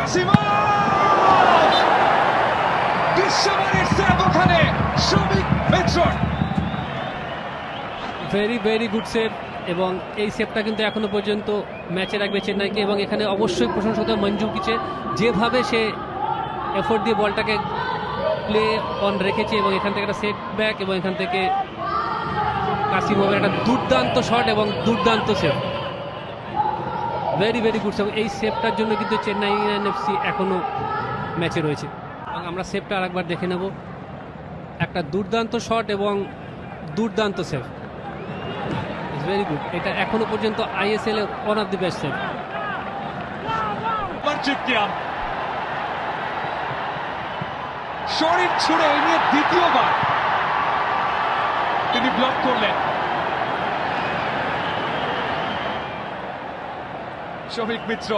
Kasimov! বিশ্বমানের save ওখানে Shouvik মিত্রর। Very good save, এবং এই সেভটা কিন্তু এখনো পর্যন্ত ম্যাচে রাখবে চেন্নাইকে। এবং এখানে অবশ্যই প্রশংসা করতে হবে মঞ্জুকিচে, যেভাবে সে এফোর্ট দিয়ে বলটাকে প্লে অন রেখেছে, এবং এখান থেকে একটা সেট ব্যাক, এবং এখান থেকে কাসিমভের একটা দুর্দান্ত শট এবং দুর্দান্ত সেভ। Very good save. এই সেভটার জন্য কিন্তু চেন্নাই এফসি এখনো ম্যাচে রয়েছে। এবং আমরা সেভটা আরেকবার দেখে নেব। একটা দুর্দান্ত শট এবং দুর্দান্ত সেভ, ভেরি গুড। এটা এখনো পর্যন্ত আইএসএল এর one of the best save. মানচিত্রিয়ান শরীর ছুড়ে এই নিয়ে দ্বিতীয়বার তিনি ব্লক করলেন। শৌভিক মিত্র